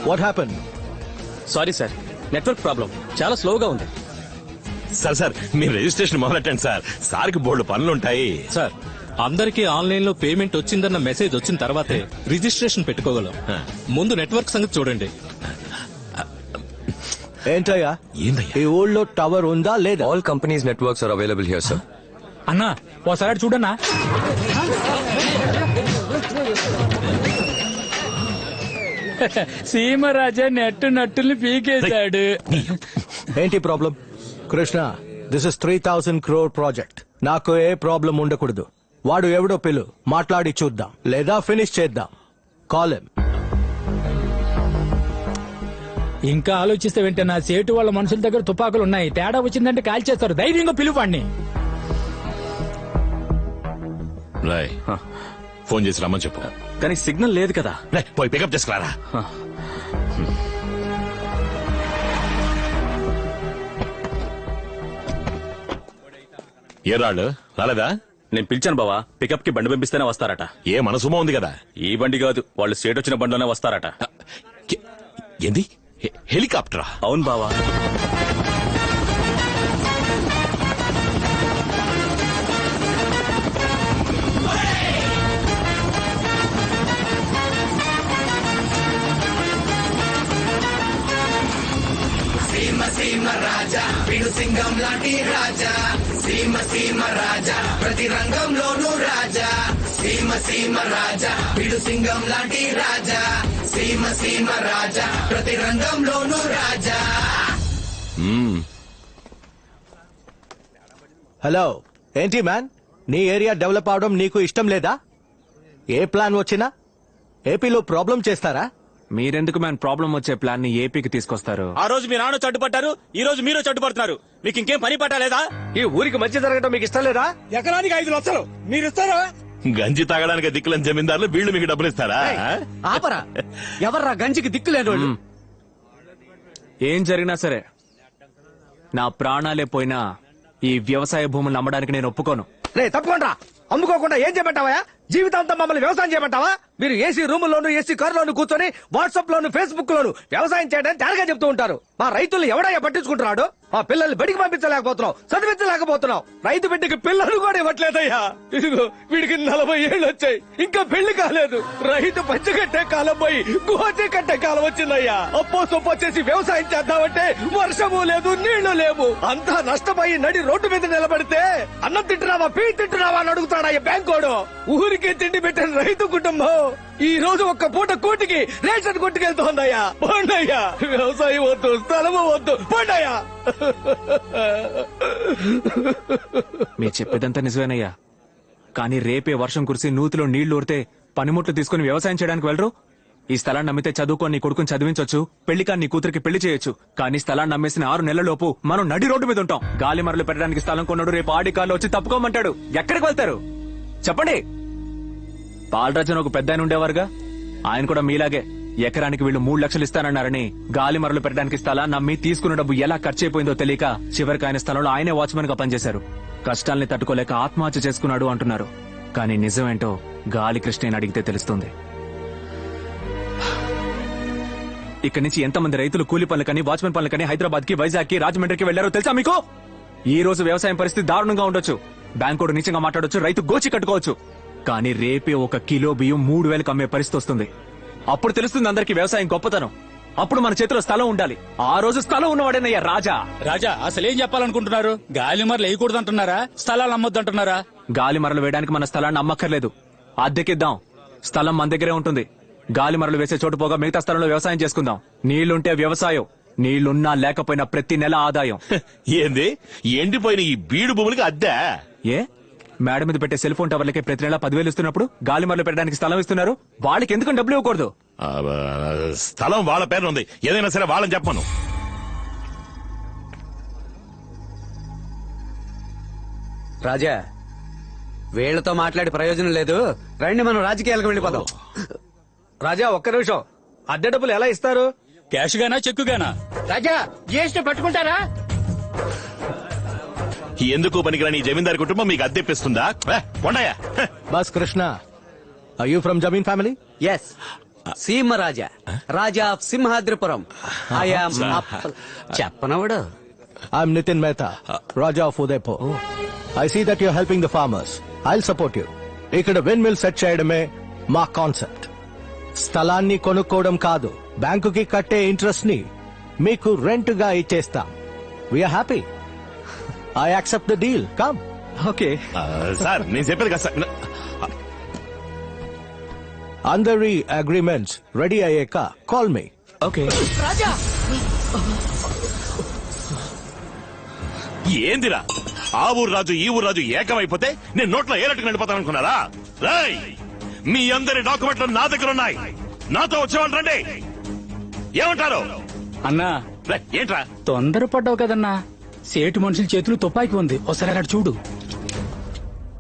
What happen? Sorry sir, network problem, చాలా స్లోగా ఉంది. సార్ మీరు రిజిస్ట్రేషన్ మొదలెట్టండి సార్. సార్కి బోల్డ్ పనులుంటాయి. సార్, అందరికీ ఆన్లైన్ లో పేమెంట్ వచ్చిందన్న మెసేజ్ వచ్చిన తర్వాతే రిజిస్ట్రేషన్ పెట్టుకోగలం. ముందు నెట్వర్క్ సంగతి చూడండి. ఏంటయ్యా ఈ ఊళ్ళో టవర్ ఉందా లేదా? All companies networks are available here sir. అన్నా ఓసారి చూడన్నా. సీమరాజా నట్టుల్ని పీకేశాడు. ఏంటి problem? Krishna, this is 3,000 crore project. నాకు ఏ ప్రాబ్లం ఉండకూడదు. వాడు ఎవడో పిలు, మాట్లాడి చూద్దాం, లేదా ఫినిష్ చేద్దాం. Call him. ఇంకా ఆలోచిస్తే వెంటనే సేటు వాళ్ళ మనుషుల దగ్గర తుపాకులు ఉన్నాయి. తేడా వచ్చిందంటే కాల్ చేస్తారు. ధైర్యంగా పిలువండి. రాయ్, ఫోన్ చేసి రమ్మని చెప్పు. కానీ సిగ్నల్ లేదు కదా. పోయి పికప్ చేసుకురారా. ఏ రాళ్ళు రాలేదా? నేను పిలిచాను బావా, పికప్ కి బండి పంపిస్తేనే వస్తారట. ఏ మనసుమో ఉంది కదా. ఈ బండి కాదు, వాళ్ళు సేట్ వచ్చిన బండిలోనే వస్తారట. ఏంది? హెలికాప్టరా? అవును బావా. సీమ రాజా వీడు సింగం లాంటి రాజా. సీమ రాజా ప్రతి రంగంలోనూ రాజా. సీమ రాజా వీడు సింగం లాంటి రాజా. సీమ రాజా ప్రతి రంగంలోనూ రాజా. హలో, ఏంటి మ్యాన్, నీ ఏరియా డెవలప్ అవడం నీకు ఇష్టం లేదా? ఏ ప్లాన్ వచ్చినా ఏపీలో ప్రాబ్లం చేస్తారా? మీరెందుకు మ్యాన్ ప్రాబ్లం వచ్చే ప్లాన్ ని ఏపీకి తీసుకొస్తారు? ఆ రోజు మీ నాన్న చట్టుపట్టారు, ఈ రోజు మీరు చట్టుపడుతున్నారు. మీకు ఇంకేం పని పట్టలేదా? ఈ ఊరికి మధ్య జరగడం మీకు ఇష్టం లేదా? ఎకరానికి 5 లక్షలు మీరు ఇస్తారా? గంజి తాగడానికి దిక్కులని జమీందారులు వీళ్ళు మీకు డబ్బులు ఇస్తారా? ఆపరా, ఎవర్రా గంజికి దిక్కులేని? ఏం జరిగినా సరే నా ప్రాణాలే పోయినా ఈ వ్యవసాయ భూములను అమ్మడానికి నేను ఒప్పుకోను. రే తప్పకుండా అమ్ముకోకుండా ఏం చేయమంటావా? జీవితాంతం మమ్మల్ని వ్యవసాయం చేయమంటావా? మీరు ఏసీ రూముల్లోను ఏసీ కారులోను కూర్చొని వాట్సాప్ లోను ఫేస్బుక్ లోను వ్యవసాయం చేయడానికి తేరగా చెప్తూ ఉంటారు. మా రైతులు ఎవడయ్యా పట్టించుకుంటున్నాడు? మా పిల్లల్ని బడికి పంపించలేకపోతున్నాం, చదివించలేకపోతున్నాం. రైతు బిడ్డకి పిల్లలు కూడా ఇవ్వట్లేదయ్యా. ఇదిగో వీడికి 40 ఏళ్ళు వచ్చాయి, ఇంకా పెళ్లి కాలేదు. రైతు పంచి కట్టే కాలం పోయి గోచి కట్టే కాలం వచ్చిందయ్యా. అప్పో సొప్పో చేసి వ్యవసాయం చేద్దామంటే వర్షము లేదు, నీళ్లు లేవు. అంతా నష్టపోయి నడి రోడ్డు మీద నిలబడితే అన్నం తింటున్నావా, పీ తింటున్నావా అని అడుగుతాడయ్యా బ్యాంకోడు. ఊరికే తిండి పెట్టిన రైతు కుటుంబం ఈ రోజు ఒక్క పూట కూటికి రేషన్ కొట్టుకెళ్తోందయ్యా. పోండయ్యా, వ్యవసాయం వద్దు, స్థలము వద్దు, పోండయ్యా. మీరు చెప్పేదంతా నిజమేనయ్యా, కానీ రేపే వర్షం కురిసి నూతిలో నీళ్లు ఊరితే పనిముట్లు తీసుకుని వ్యవసాయం చేయడానికి వెళ్ళరు? ఈ స్థలాన్ని నమ్మితే చదువుకొని నీ కొడుకుని చదివించొచ్చు, పెళ్లికాని నీ కూతురికి పెళ్లి చేయొచ్చు. కానీ స్థలాన్ని నమ్మేసిన 6 నెలలలోపు మనం నడి రోడ్డు మీద ఉంటాం. గాలి మరలు పెట్టడానికి స్థలం కొన్నాడు, రేపు ఆడి కార్లో వచ్చి తప్పుకోమంటాడు. ఎక్కడికి వెళ్తారు చెప్పండి? పాలరాజన్ ఒక పెద్ద ఆయన ఉండేవారుగా, ఆయన కూడా మీలాగే ఎకరానికి వీళ్ళు 3 లక్షలు ఇస్తానన్నారని గాలి మరలు పెట్టడానికి స్థలాన్ని నమ్మి తీసుకున్న డబ్బు ఎలా ఖర్చు అయిపోయిందో తెలియక చివరికి ఆయన స్థలంలో ఆయనే వాచ్మెన్ గా పనిచేశారు. కష్టాల్ని తట్టుకోలేక ఆత్మహత్య చేసుకున్నాడు అంటున్నారు. కానీ నిజమేంటో గాలి కృష్ణని అడిగితే తెలుస్తుంది. ఇక్కడి నుంచి ఎంతమంది రైతులు కూలి పనులకని, వాచ్మెన్ పనులకని హైదరాబాద్ కి, వైజాగ్ కి, రాజమండ్రికి వెళ్లారో తెలుసా మీకు? ఈ రోజు వ్యవసాయం పరిస్థితి దారుణంగా ఉండొచ్చు, బ్యాంకోడు నీచంగా మాట్లాడొచ్చు, రైతు గోచి కట్టుకోవచ్చు. కానీ రేపే 1 కిలో బియ్యం 3,000కి అమ్మే పరిస్థితి వస్తుంది. అప్పుడు తెలుస్తుంది అందరికి వ్యవసాయం గొప్పతనం. అప్పుడు మన చేతిలో స్థలం ఉండాలి. ఆ రోజు స్థలం ఉన్నవాడేనయ్యా రాజా. రాజా అసలు ఏం చెప్పాలనుకుంటున్నారు? గాలి మరలు వేయకూడదు అంటున్నారా? స్థలాలు అమ్మొద్దు అంటున్నారా? గాలి మరలు వేయడానికి మన స్థలాన్ని అమ్మక్కర్లేదు, అద్దెకిద్దాం. స్థలం మన దగ్గరే ఉంటుంది. గాలి మరలు వేసే చోటు పోగా మిగతా స్థలంలో వ్యవసాయం చేసుకుందాం. నీళ్లుంటే వ్యవసాయం, నీళ్లున్నా లేకపోయినా ప్రతి నెల ఆదాయం. ఏంది ఎండిపోయిన ఈ బీడు భూములకి అద్దె? ఏ మేడ మీద పెట్టే సెల్ ఫోన్ టవర్లకే ప్రతి నెల 10,000 ఇస్తున్నప్పుడు గాలి మరలు పెట్టడానికి స్థలం ఇస్తున్నారు? వాళ్ళకి ఎందుకు డబ్బులు ఇవ్వకూడదు? స్థలం వాళ్ళ పేరు ఉంది, ఏదైనా సరే వాళ్ళని చెప్పను. రాజా, వీళ్లతో మాట్లాడి ప్రయోజనం లేదు, రండి మనం రాజకీయాలకు వెళ్ళిపోదాం. రాజా ఒక్క నిమిషం, అద్దె డబ్బులు ఎలా ఇస్తారు? క్యాష్ గానా చెక్కు గానా? రాజా జిఎస్టీ పట్టుకుంటారా? ఎందుకు పనికిరాని జమీందారు కుటుంబం మీకు అద్దెప్పిస్తుందా? కొండయ్యా. బస్ కృష్ణ, ఆర్ యూ ఫ్రమ్ జమీన్ family? Yes. Seemaraja Raja of Simhadripuram I am చెప్పనవడు. I'm Nitin Mehta, Raja of Udaipur. I see that you're helping the farmers. I'll support you. ఇక్కడ విన్ మిల్ సెట్ చేయడమే మా కాన్సెప్ట్. స్థలాన్ని కొనుక్కోవడం కాదు, బ్యాంకుకి కట్టే ఇంట్రెస్ట్ ని మీకు రెంట్ గా ఇచ్చేస్తాం. We are happy. I accept the deal. Come. Okay sir నేను చెప్పేది కదా సార్. అందరి అగ్రిమెంట్స్ రెడీ అయ్యాక కాల్ మీ. ఓకే. ఏందిరా ఆ ఊరు రాజు ఈ ఊరు రాజు ఏకమైపోతే నేను నోట్లో ఏలట్టుకు నడిపోతాను అనుకున్నారా? రేయ్, మీ అందరి డాక్యుమెంట్లు నా దగ్గర ఉన్నాయి. నాతో వచ్చేవాళ్ళు రండి. ఏమంటారు? అన్నా రేయ్, ఏంట్రా? తొందరపడ్డావు కదన్నా. సేటు మనుషుల చేతులు తుపాకీ ఉంది, ఒకసారి అక్కడ చూడు.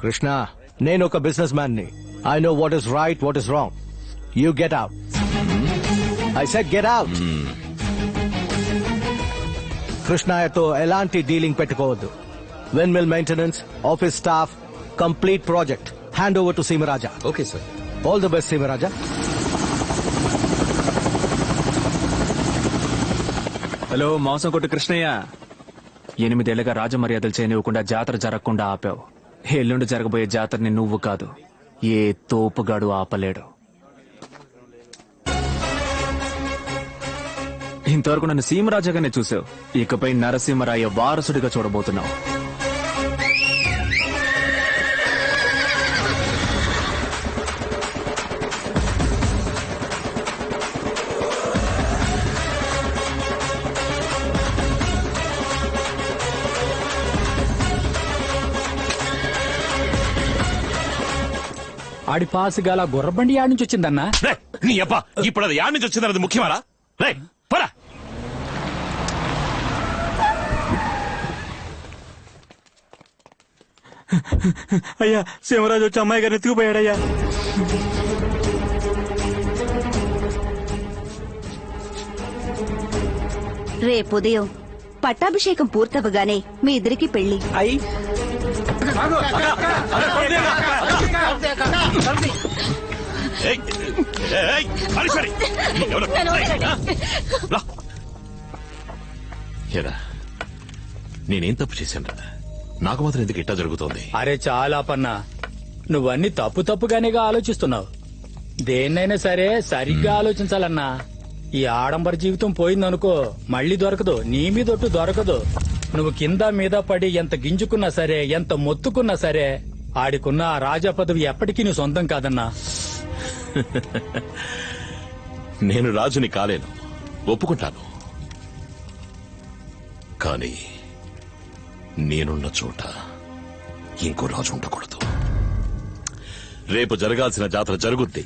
కృష్ణ, నేను ఒక బిజినెస్ మ్యాన్ ని. I know what is right, what is wrong. You get out. I said get out. కృష్ణయ్యతో ఎలాంటి డీలింగ్ పెట్టుకోవద్దు. Windmill maintenance, office staff, complete project hand over to Seemaraja. Okay sir. All the best Seemaraja. Hello మాంసం కొట్టు కృష్ణయ్య. 8 ఏళ్లుగా రాజమర్యాదలు చేయనివ్వకుండా జాతర జరగకుండా ఆపావు. ఎల్లుండి జరగబోయే జాతరని నువ్వు కాదు, ఏ తోపుగాడు ఆపలేడు. ఇంతవరకు నన్ను సీమరాజాగానే చూసావు, ఇకపై నరసింహరాయ వారసుడిగా చూడబోతున్నావు. ఆడి పాసు గల గుర్రబండి ఆడి నుంచి వచ్చిందన్నా. రేయ్, నీ అబ్బా ఇప్పుడు అది యాడ్ నుంచి వచ్చిందన్నది ముఖ్యమారా? రేయ్, పరా. అయ్యా, సీమరాజు వచ్చి అమ్మాయి గారిని ఎత్తుకుపోయాడయ్యా. రేపు ఉదయం పట్టాభిషేకం పూర్తవగానే మీ ఇద్దరికి పెళ్లి. ఏయ్, ఏయ్, అది సరే. ఎవరు? రా. ఏరా, నేనేం తప్పు చేశాను? నాకు మాత్రం ఎందుకు ఇట్టా జరుగుతోంది? అరే చాలా పన్నా, నువ్వన్నీ తప్పుగానేగా ఆలోచిస్తున్నావు. దేన్నైనా సరే సరిగ్గా ఆలోచించాలన్నా. ఈ ఆడంబర జీవితం పోయిందనుకో మళ్ళీ దొరకదు, నీ మీదొట్టు దొరకదు. నువ్వు కింద మీద పడి ఎంత గింజుకున్నా సరే, ఎంత మొత్తుకున్నా సరే, ఆడికున్న ఆ రాజా పదవి ఎప్పటికీ నీ సొంతం కాదన్నా. నేను రాజుని కాలేను, ఒప్పుకుంటాను. కానీ నేనున్న చోట ఇంకో రాజు ఉండకూడదు. రేపు జరగాల్సిన జాతర జరుగుద్ది,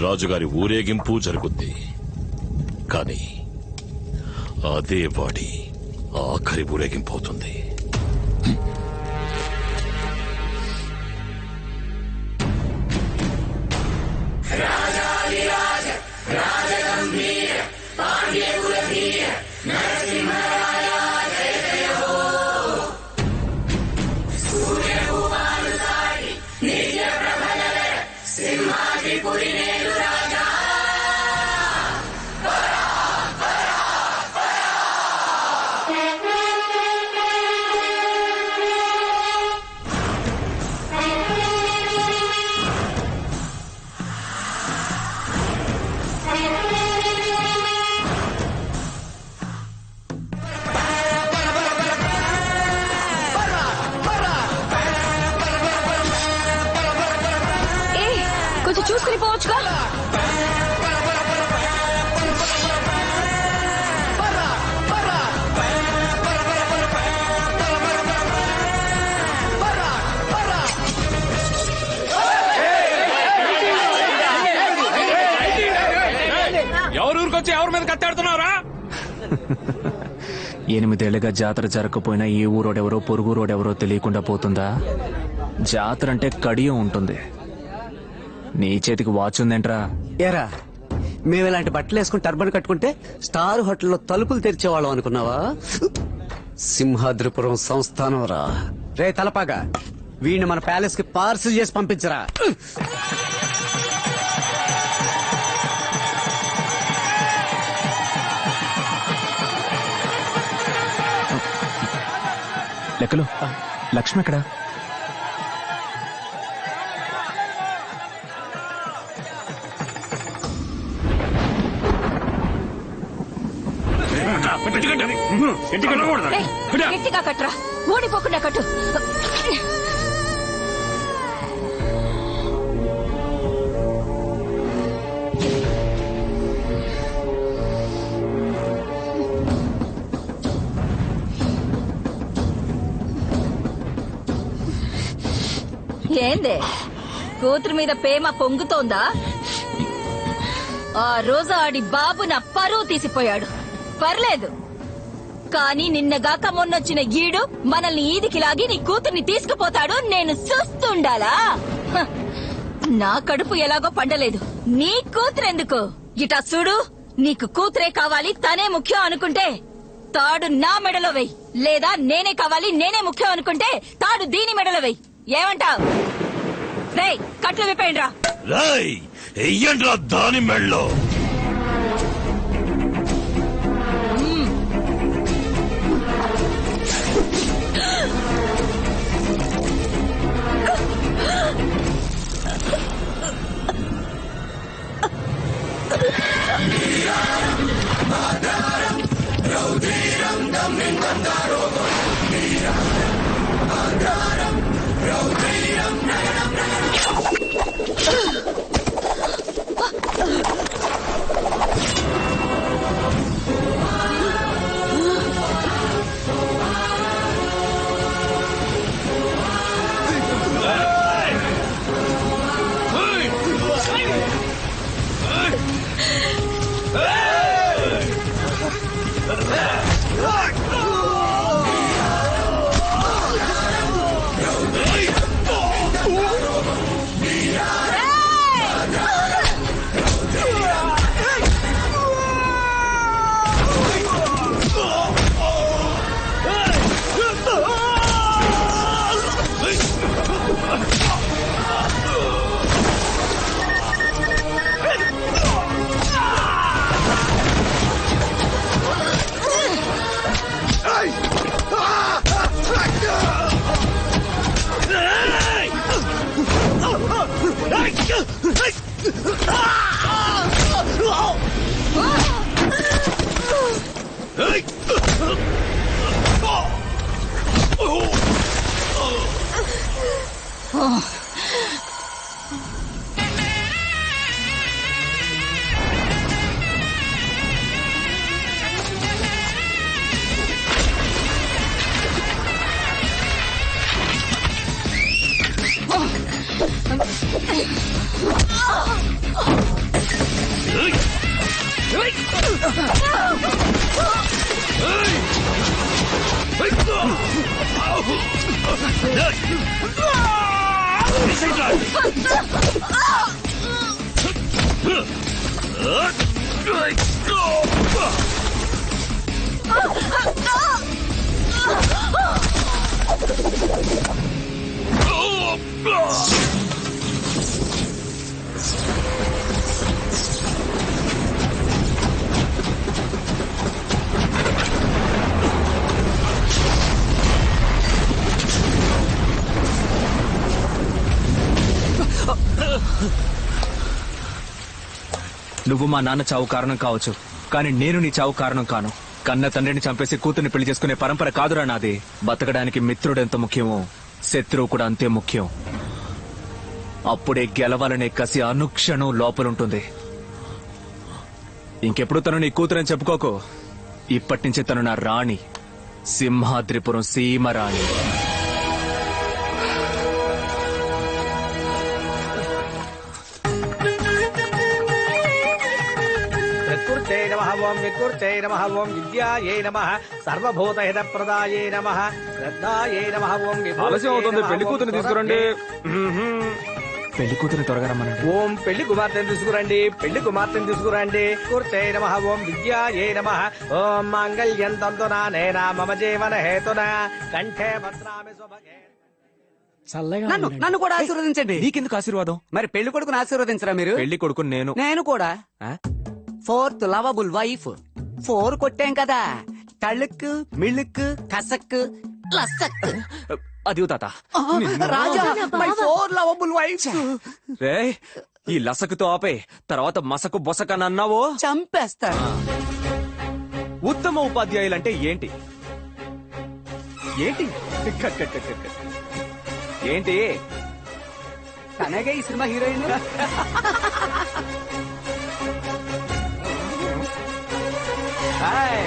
రాజుగారి ఊరేగింపు జరుగుద్ది. కానీ అదే వాడి ఆఖరి ఊరేగింపు అవుతుంది. కొంచెం చూసుకుని పోవచ్చుగా. ఎవరూరికొచ్చి ఎవరి మీద కత్తాడుతున్నారా? 8 ఏళ్లుగా జాతర జరగకపోయినా ఏ ఊరోడెవరో పొరుగురోడెవరో తెలియకుండా పోతుందా? జాతర అంటే కడియం ఉంటుంది. నీ చేతికి వాచ్ ఉందేంట్రా? ఏరా, మేము ఇలాంటి బట్టలు వేసుకుని టర్బన్ కట్టుకుంటే స్టార్ హోటల్లో తలుపులు తెరిచేవాళ్ళం అనుకున్నావా? సింహాద్రిపురం సంస్థానం రా. రే తలపాగా, వీడిని మన ప్యాలెస్ కి పార్సిల్ చేసి పంపించరా. లెక్కలు లక్ష్మి ఎక్కడా? గట్టిగా కట్రా, ఊడిపోకుండా కట్టు. ఏందే కూతురు మీద ప్రేమ పొంగుతోందా? ఆ రోజు ఆడి బాబు నా పరువు తీసిపోయాడు, పర్లేదు. కానీ నిన్నగాక మొన్నొచ్చిన ఈడు మనల్ని ఈదికి లాగి నీ కూతుర్ని తీసుకుపోతాడు, నేను చూస్తుండాలా? హ, నా కడుపు ఎలాగో పండలేదు, నీ కూతురెందుకు? ఇటా చూడు, నీకు కూతురే కావాలి, తనే ముఖ్యం అనుకుంటే తాడు నా మెడలో వెయ్యి, లేదా నేనే కావాలి, నేనే ముఖ్యం అనుకుంటే తాడు దీని మెడలో వెయ్యి. ఏమంటావ్? రేయ్, కట్లు విప్పేయండి రా. రేయ్, ఎయ్యండ్రా దాని మెళ్ళో. నువ్వు మా నాన్న చావు కారణం కావచ్చు, కానీ నేను నీ చావు కారణం కాను. కన్న తండ్రిని చంపేసి కూతుర్ని పెళ్లి చేసుకునే పరంపర కాదురా నాది. బతకడానికి మిత్రుడు ఎంత ముఖ్యమో శత్రువు కూడా అంతే ముఖ్యం. అప్పుడే గెలవాలనే కసి అనుక్షణం లోపలుంటుంది. ఇంకెప్పుడు తను నీ కూతురని చెప్పుకోకు. ఇప్పటి నుంచి తను నా రాణి, సింహాద్రిపురం సీమ రాణి. వికృత్యై నమః ఓం వికృత్యై నమః ఓం విద్యాయై నమః సర్వభూతహిత ప్రదాయై నమః శ్రద్ధాయై నమః ఓం ఆలస్యం అవుతుంది, పెళ్లి కూతురు తీసుకురండి. పెళ్లి కూతురు త్వరగా రమ్మనండి. ఓం పెళ్లి కుమార్తెను తీసుకురండి, పెళ్లి కుమార్తెను తీసుకురండి. వికృత్యై నమః ఓం విద్యాయై నమః ఓం మాంగళ్యం తంతునానేన మమ జీవన హేతునా కంఠే భద్రామి శుభగే. నన్ను కూడా ఆశీర్వదించండి. నీకెందుకు ఆశీర్వాదం? మరి పెళ్లి కొడుకుని ఆశీర్వదించరా మీరు? పెళ్లి కొడుకు నేను కూడా ఆ? 4th lovable wife. 4 కొట్టాం కదా, తళుక్ మిళుక్ కసక్ అది తాత రాజా మై ఫోర్ లవబుల్ వైఫ్ రే ఈ లసకుతో ఆపే తర్వాత మసకు బొసకని అన్నావో చంపేస్తాడు. ఉత్తమ ఉపాధ్యాయులంటే ఏంటి ఏంటి ఏంటి తనగే ఈ సినిమా హీరోయిన్. హాయ్